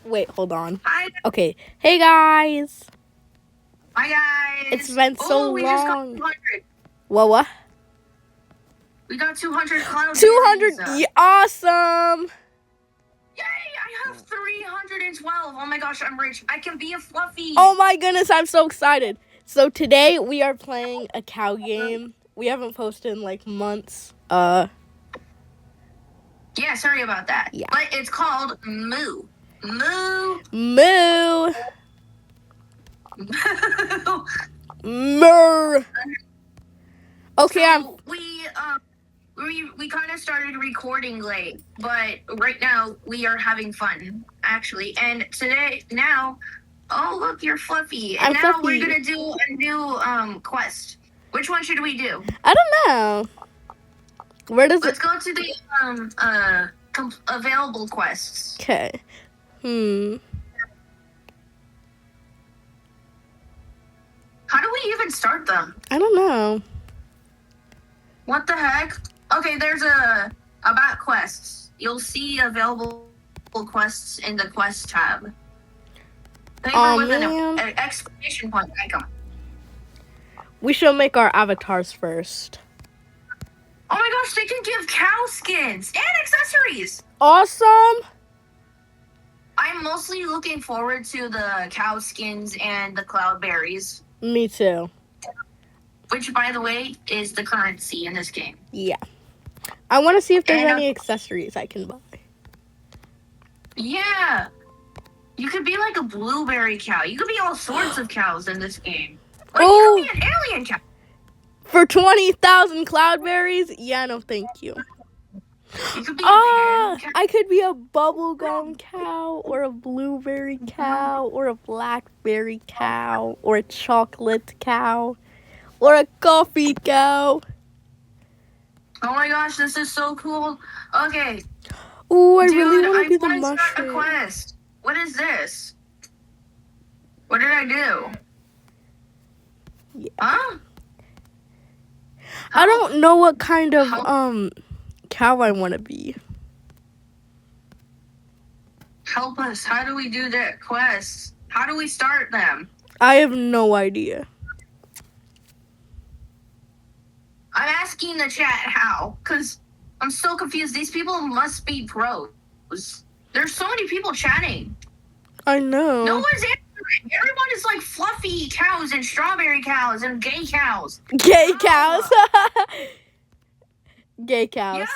Wait, hold on. Hi. Okay. Hey, guys. Hi, guys. It's been so we long. just got 200. What? We got 200 cloud 200. berries. Awesome. Yay, I have 312. Oh my gosh, I'm rich. I can be a Fluffy. Oh my goodness, I'm so excited. So today we are playing a cow game. We haven't posted in like months. Yeah, sorry about that. Yeah. But it's called Moo. Moo. Moo. Moo. Moo. Okay, so we kind of started recording late, but right now we are having fun actually. And now, oh look, you're Fluffy. And I'm now Fluffy. we're gonna do a new quest. Which one should we do? I don't know. Where does Let's go to the available quests. Okay. How do we even start them? I don't know. What the heck? Okay, there's about quests. You'll see available quests in the quest tab. Oh, with man. an exclamation point icon. We should make our avatars first. Oh my gosh, they can give cow skins and accessories. Awesome. I'm mostly looking forward to the cow skins and the cloud berries. Me too. Which, by the way, is the currency in this game. Yeah. I want to see if there's any accessories I can buy. Yeah. You could be like a blueberry cow. You could be all sorts of cows in this game. Like, you could be an alien cow. For 20,000 cloudberries? Yeah, no, thank you. You could be a cow. I could be a bubblegum cow, or a blueberry cow, or a blackberry cow, or a chocolate cow, or a coffee cow. Oh my gosh, this is so cool. Okay. Ooh, I really want to be the mushroom. Start a quest. What is this? What did I do? Yeah. Huh? I don't know what kind of cow I want to be. Help us. How do we do the quests? How do we start them? I have no idea. I'm asking the chat how, because I'm so confused. These people must be pros. There's so many people chatting. I know. No one's answering. Everyone is like fluffy cows and strawberry cows and gay cows. Gay cows? Gay cows. Yeah,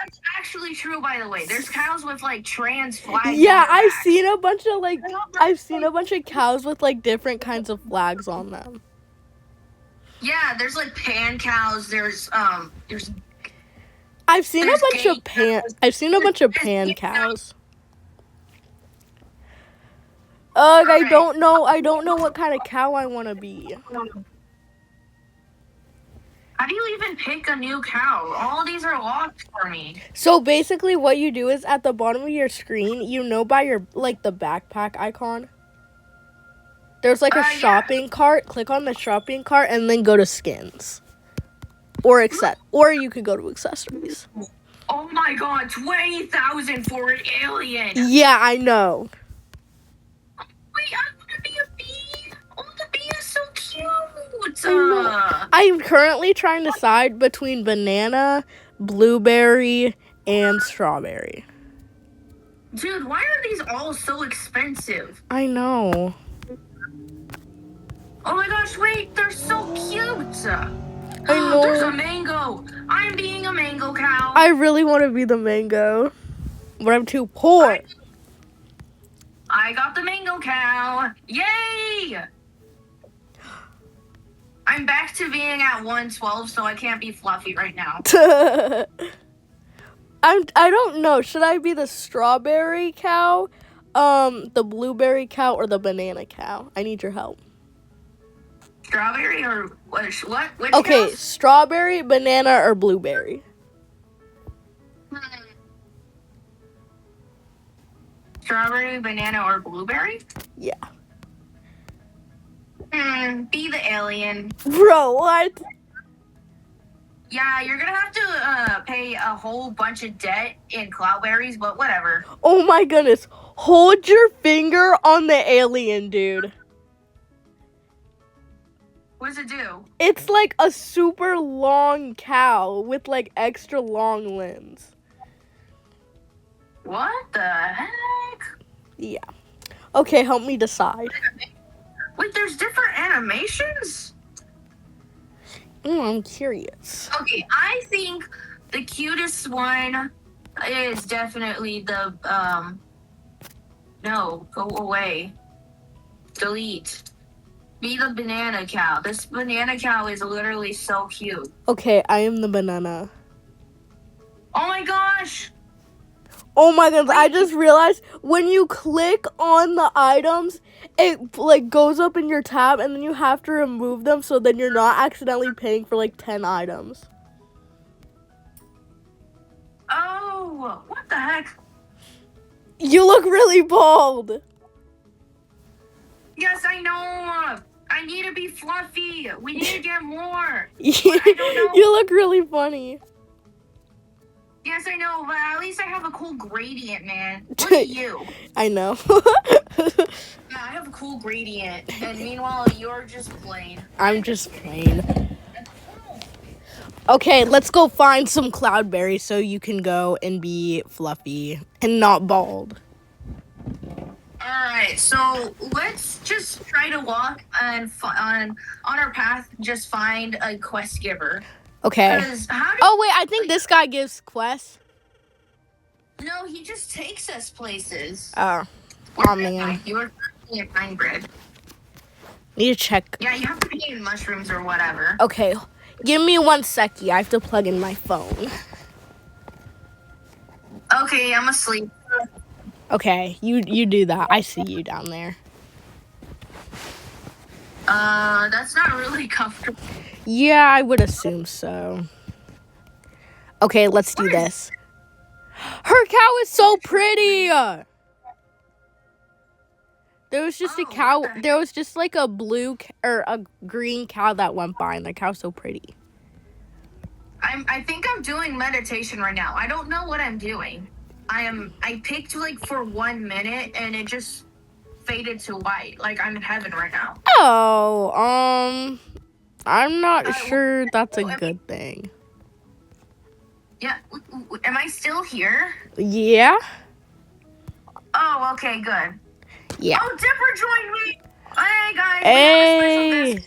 that's actually true, by the way. There's cows with like trans flags. Yeah, I've seen a bunch of cows with like different kinds of flags on them. Yeah, there's like pan cows. I've seen a bunch of pan cows. Ugh, I don't know what kind of cow I want to be. How do you even pick a new cow? All of these are locked for me. So basically what you do is at the bottom of your screen, by your the backpack icon, there's like a shopping cart. Click on the shopping cart and then go to skins. Or you could go to accessories. Oh my god, 20,000 for an alien. Yeah, I know. Wait, I want to be a bee. Oh, the bee is so cute. I'm currently trying to decide between banana, blueberry, and strawberry. Dude, why are these all so expensive? I know. Oh my gosh, wait, they're so cute. I know. There's a mango. I'm being a mango cow. I really want to be the mango, but I'm too poor. I got the mango cow. Yay! I'm back to being at 112, so I can't be fluffy right now. I don't know. Should I be the strawberry cow, the blueberry cow, or the banana cow? I need your help. Strawberry or what? Which okay, cows? Strawberry, banana, or blueberry? Strawberry, banana, or blueberry? Yeah. Be the alien. Bro, what? Yeah, you're gonna have to pay a whole bunch of debt in cloudberries, but whatever. Oh my goodness. Hold your finger on the alien, dude. What does it do? It's like a super long cow with like extra long limbs. What the heck? Yeah. Okay, help me decide. Wait, there's different animations? I'm curious. Okay, I think the cutest one is definitely the, no, go away. Delete. Be the banana cow. This banana cow is literally so cute. Okay, I am the banana. Oh my gosh! Oh my goodness, I just realized when you click on the items, it like goes up in your tab and then you have to remove them so then you're not accidentally paying for like 10 items. Oh, what the heck? You look really bald. Yes, I know. I need to be fluffy. We need to get more. You I don't know. look really funny. Yes, I know, but at least I have a cool gradient, man. Look at you. I know. Yeah, I have a cool gradient, and meanwhile, you're just plain. I'm just plain. Okay, let's go find some cloudberries so you can go and be fluffy and not bald. Alright, so let's just try to walk and on our path, just find a quest giver. Okay. Oh, wait, I think this guy gives quests. No, he just takes us places. Oh, man. You are currently a pine bread. Need to check. Yeah, you have to be in mushrooms or whatever. Okay, give me 1 second. I have to plug in my phone. Okay, I'm asleep. Okay, you do that. I see you down there. That's not really comfortable. Yeah, I would assume so. Okay, let's do this. Her cow is so pretty. There was just a cow. There was just like a blue or a green cow that went by, and the cow's so pretty. I think I'm doing meditation right now. I don't know what I'm doing. I picked like for 1 minute and it just faded to white. Like I'm in heaven right now. Oh, I'm not sure that's a good thing. Yeah, am I still here? Yeah. Oh, okay, good. Yeah. Oh, Dipper joined me. Hey guys. Hey,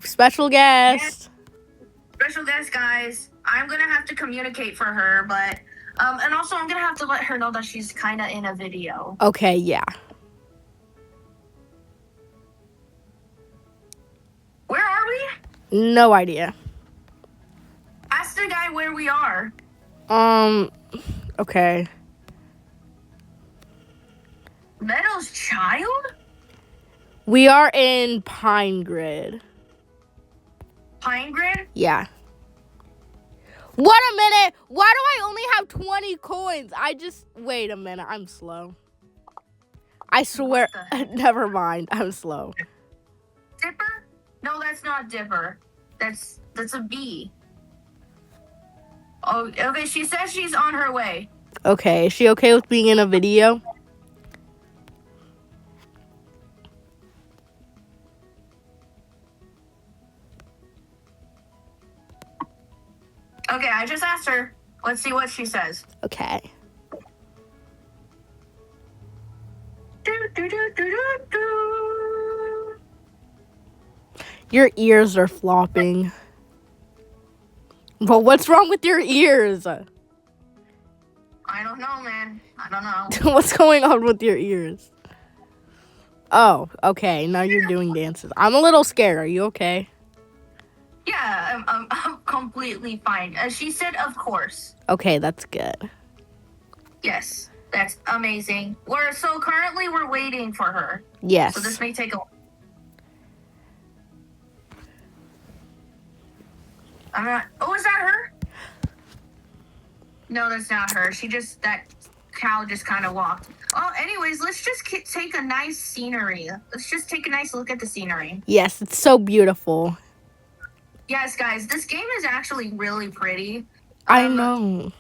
special guest. Special guest, guys. I'm gonna have to communicate for her, but and also I'm gonna have to let her know that she's kind of in a video. Okay, yeah. Where are we? No idea. Ask the guy where we are. Okay. Meadow's child? We are in Pine Grid. Pine Grid? Yeah. What a minute! Why do I only have 20 coins? Wait a minute, I'm slow. I swear, never mind, I'm slow. Dipper? No, that's not Dipper. That's a bee. Oh, okay, she says she's on her way. Okay, is she okay with being in a video? Okay, I just asked her. Let's see what she says. Okay. Your ears are flopping. Well, what's wrong with your ears? I don't know, man. I don't know. What's going on with your ears? Oh, okay. Now you're doing dances. I'm a little scared. Are you okay? Yeah, I'm completely fine. She said, of course. Okay, that's good. Yes, that's amazing. Currently we're waiting for her. Yes. So this may take a. I'm not. Oh, is that her? No, that's not her. That cow just kind of walked. Oh, anyways, let's just take a nice scenery. Let's just take a nice look at the scenery. Yes, it's so beautiful. Yes, guys, this game is actually really pretty. I know.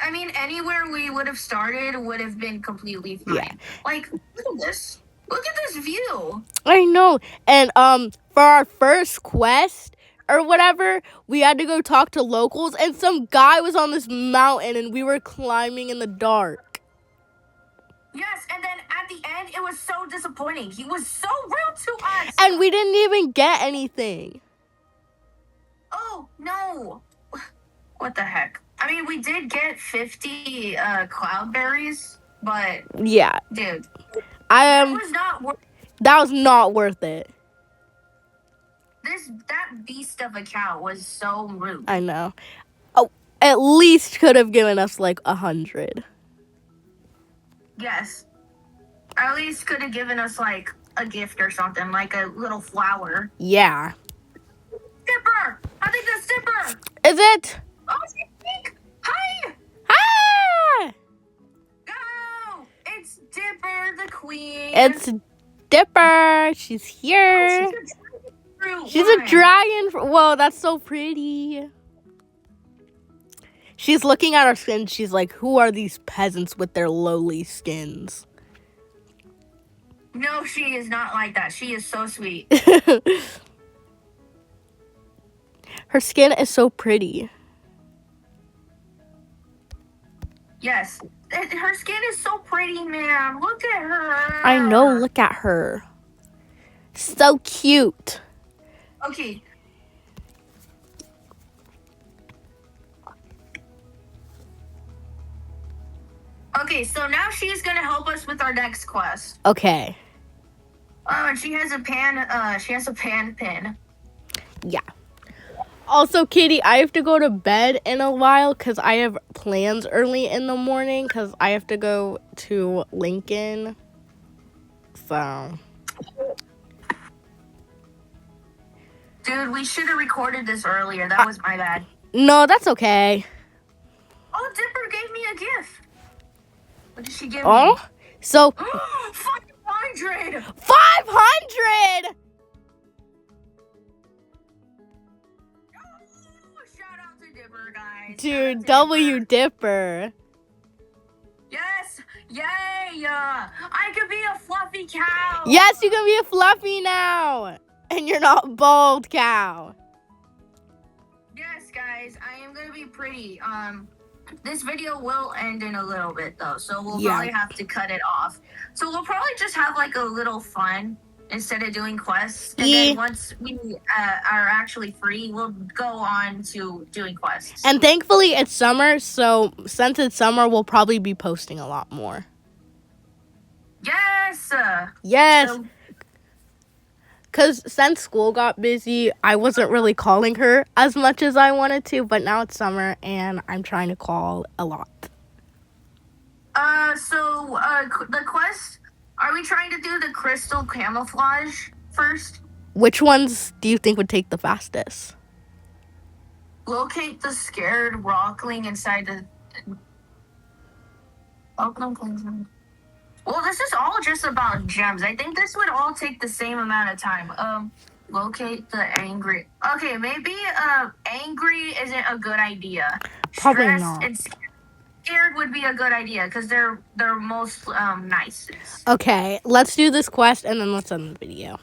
I mean, anywhere we would have started would have been completely fine. Yeah. Like, look at this. Look at this view. I know. And for our first quest or whatever, we had to go talk to locals, and some guy was on this mountain, and we were climbing in the dark. Yes, and then at the end, it was so disappointing. He was so rude to us. And we didn't even get anything. Oh, no. What the heck? I mean, we did get 50 cloudberries, but Yeah. dude, That was not worth it. That beast of a cow was so rude. I know. Oh, at least could have given us like 100. Yes. At least could have given us like a gift or something, like a little flower. Yeah. Dipper! I think that's Dipper! Is it? Oh, she's pink! Hi! Ah! Go! It's Dipper, the queen. It's Dipper. She's here. Oh, she's a dragon. Whoa, that's so pretty. She's looking at our skin. She's like, who are these peasants with their lowly skins? No, she is not like that. She is so sweet. Her skin is so pretty. Yes. Her skin is so pretty, man. Look at her. I know. Look at her. So cute. Okay. Okay, so now she's gonna help us with our next quest. Okay. And she has a pan pin. Yeah. Also, Kitty, I have to go to bed in a while because I have plans early in the morning because I have to go to Lincoln. So. Dude, we should have recorded this earlier. That was my bad. No, that's okay. Oh, Dipper gave me a gift. What did she give me? Oh? So. 500! 500! Shout out to Dipper, guys. Dude, W Dipper. Yes! Yay! I could be a fluffy cow! Yes, you can be a fluffy now! And you're not bald cow. Yes, guys, I am gonna be pretty. This video will end in a little bit, though, so we'll probably have to cut it off. So we'll probably just have, like, a little fun instead of doing quests. And then once we are actually free, we'll go on to doing quests. And thankfully, it's summer, so since it's summer, we'll probably be posting a lot more. Yes! Yes! Because since school got busy, I wasn't really calling her as much as I wanted to, but now it's summer, and I'm trying to call a lot. The quest, are we trying to do the crystal camouflage first? Which ones do you think would take the fastest? Locate the scared rockling inside the... Well, this is all just about gems. I think this would all take the same amount of time. Locate the angry... Okay, maybe, angry isn't a good idea. Probably Stressed not. and scared would be a good idea, because they're most, nicest. Okay, let's do this quest, and then let's end the video.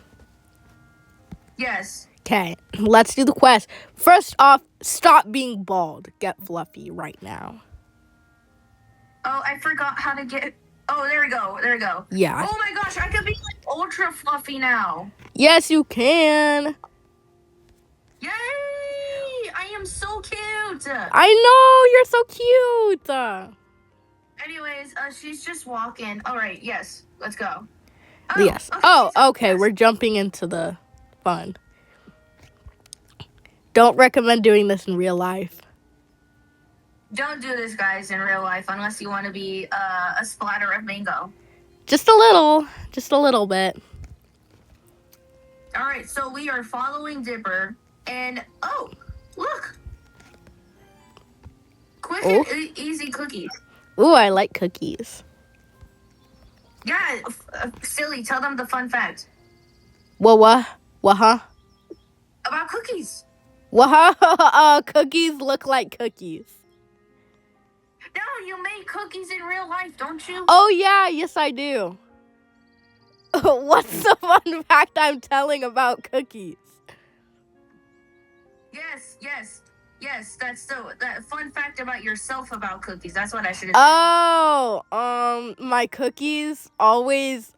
Yes. Okay, let's do the quest. First off, stop being bald. Get fluffy right now. Oh, I forgot how to get... Oh, there we go. There we go. Yeah. Oh my gosh, I could be like ultra fluffy now. Yes, you can. Yay! I am so cute. I know, you're so cute. Anyways, she's just walking. All right, yes, let's go. Oh, yes. Okay, we're jumping into the fun. Don't recommend doing this in real life. Don't do this, guys, in real life unless you want to be a splatter of mango. Just a little bit. All right, so we are following Dipper, and oh, look, quick and easy cookies. Ooh, I like cookies. Yeah, silly. Tell them the fun fact. What, huh? About cookies. What, cookies look like cookies. No, you make cookies in real life, don't you? Oh, yeah. Yes, I do. What's the fun fact I'm telling about cookies? Yes. That's that fun fact about yourself about cookies. That's what I should have said. Oh, my cookies always,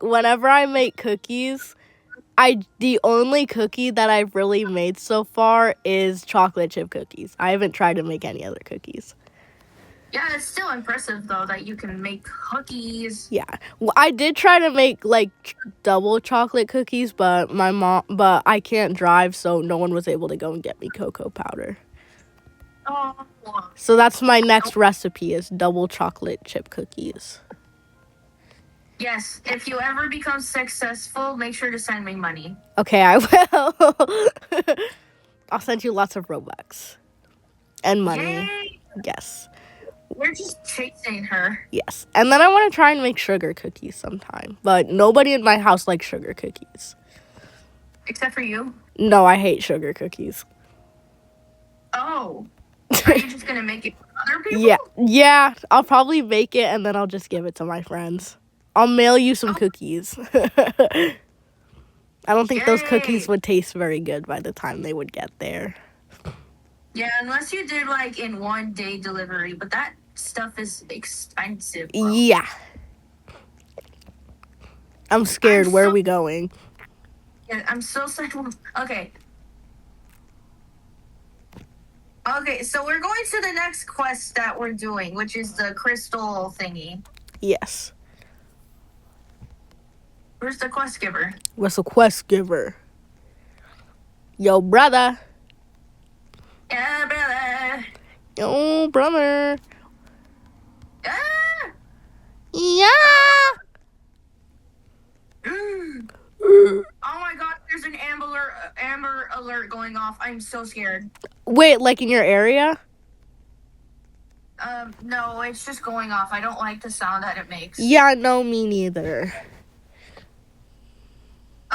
whenever I make cookies, the only cookie that I've really made so far is chocolate chip cookies. I haven't tried to make any other cookies. Yeah, it's still impressive though that you can make cookies. Yeah, well, I did try to make like double chocolate cookies, but but I can't drive, so no one was able to go and get me cocoa powder. Oh. So that's my next recipe is double chocolate chip cookies. Yes, if you ever become successful, make sure to send me money. Okay, I will. I'll send you lots of Robux and money. Yay! Yes. We're just chasing her. Yes. And then I want to try and make sugar cookies sometime. But nobody in my house likes sugar cookies. Except for you? No, I hate sugar cookies. Oh. Are you just going to make it for other people? Yeah, I'll probably make it and then I'll just give it to my friends. I'll mail you some cookies. I don't think those cookies would taste very good by the time they would get there. Yeah, unless you did like in 1 day delivery, but that stuff is expensive. Bro. Yeah. I'm scared. Where are we going? Yeah, I'm so sad. Okay. Okay, so we're going to the next quest that we're doing, which is the crystal thingy. Yes. Where's the quest giver? What's a quest giver? Yo, brother. Yeah, brother. Yo, brother. Ah! Yeah. Oh my god, there's an amber alert going off. I'm so scared. Wait, like in your area? No, it's just going off. I don't like the sound that it makes. Yeah, no, me neither.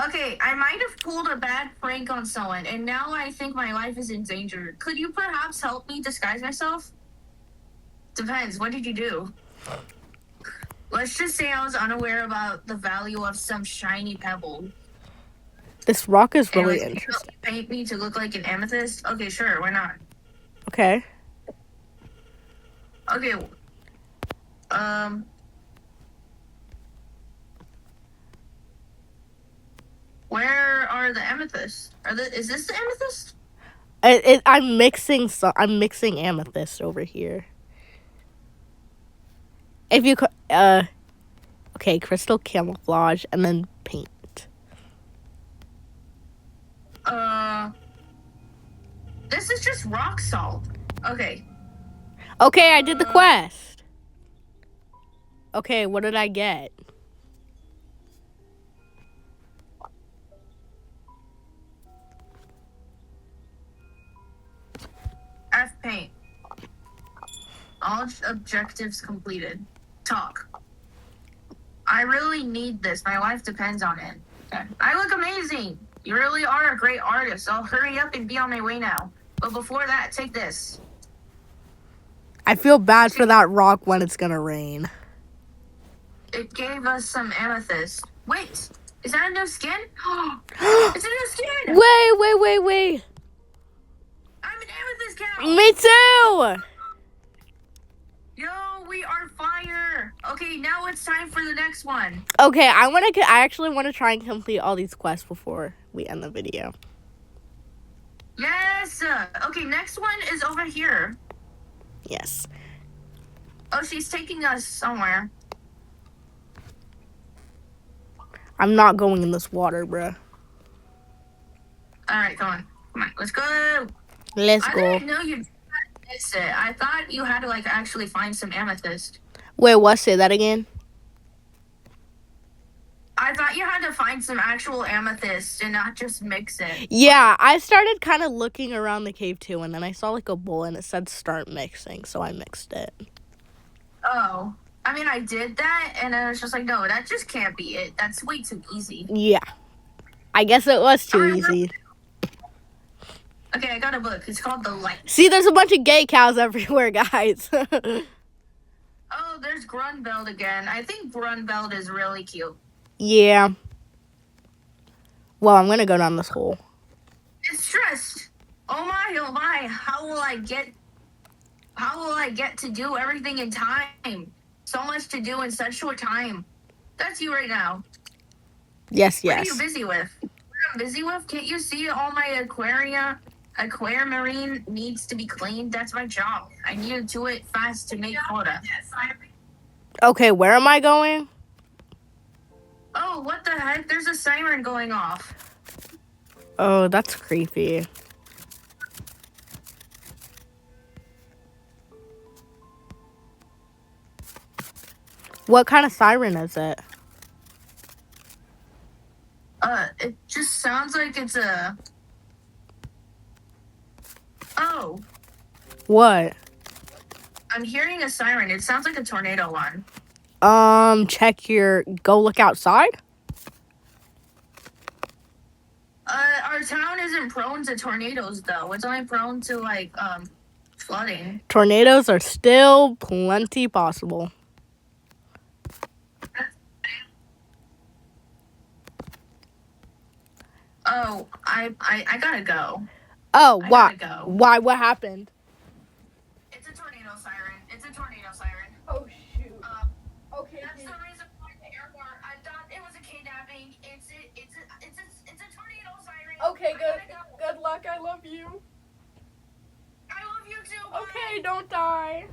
Okay, I might have pulled a bad prank on someone, and now I think my life is in danger. Could you perhaps help me disguise myself? Depends. What did you do? Let's just say I was unaware about the value of some shiny pebble. This rock is And, really like, interesting. Paint me to look like an amethyst? Okay, sure. Why not? Okay. Okay. Where are the amethysts? Is this the amethyst? I'm mixing amethyst over here. If you okay, crystal camouflage and then paint. This is just rock salt. Okay. Okay, I did the quest. Okay, what did I get? F paint. All objectives completed. Talk. I really need this. My life depends on it. Okay. I look amazing. You really are a great artist. I'll hurry up and be on my way now. But before that, take this. I feel bad for that rock when it's gonna rain. It gave us some amethyst. Wait, is that a new skin? It's a new skin! Wait. I'm an amethyst cow! Me too! Yo, we are fire! Okay, now it's time for the next one. Okay, I actually want to try and complete all these quests before we end the video. Yes! Okay, next one is over here. Yes. Oh, she's taking us somewhere. I'm not going in this water, bruh. Alright, come on, let's go! Let's I go. didn't know you missed it. I thought you had to, like, actually find some amethyst. Wait, what? Say that again? I thought you had to find some actual amethyst and not just mix it. Yeah, I started kind of looking around the cave too, and then I saw like a bowl and it said start mixing, so I mixed it. Oh. I mean, I did that, and I was just like, no, that just can't be it. That's way too easy. Yeah. I guess it was too easy. Okay, I got a book. It's called The Light. See, there's a bunch of gay cows everywhere, guys. Oh, there's Grunbeld again. I think Grunbeld is really cute. Yeah. Well, I'm gonna go down this hole. It's stressed. Oh my, how will I get to do everything in time? So much to do in such short time. That's you right now. Yes, What are you yes. busy with? What I'm busy with? Can't you see all my aquamarine needs to be cleaned? That's my job. I need to do it fast to make quota. Okay, where am I going? Oh, what the heck? There's a siren going off. Oh, that's creepy. What kind of siren is it? It just sounds like it's a... Oh, What? I'm hearing a siren. It sounds like a tornado alarm. Go look outside? Our town isn't prone to tornadoes, though. It's only prone to, like, flooding. Tornadoes are still plenty possible. Oh, I gotta go. Oh, why? I gotta go. Why? What happened? It's a tornado siren. It's a tornado siren. Oh, shoot. Okay. That's the reason why the airport. I thought it was a kidnapping. It's a tornado siren. Okay, I gotta go. good luck. I love you. I love you too. Bye. Okay, don't die.